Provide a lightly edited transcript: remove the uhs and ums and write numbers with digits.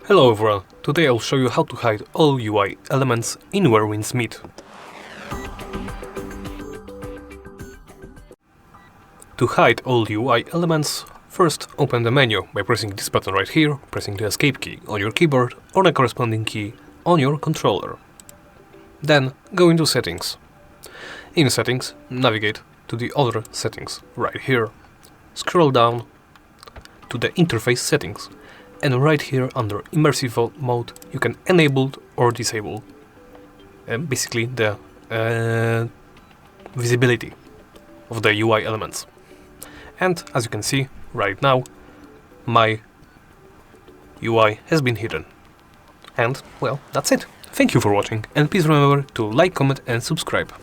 Hello everyone, today I'll show you how to hide all UI elements in Where Winds Meet. To hide all UI elements, first open the menu by pressing this button right here, pressing the escape key on your keyboard or the corresponding key on your controller. Then go into Settings. In Settings, navigate to the Other settings right here. Scroll down to the Interface settings. And right here under Immersive Mode you can enable or disable basically the visibility of the UI elements. And as you can see right now, my UI has been hidden. And well, that's it. Thank you for watching, and please remember to like, comment and subscribe.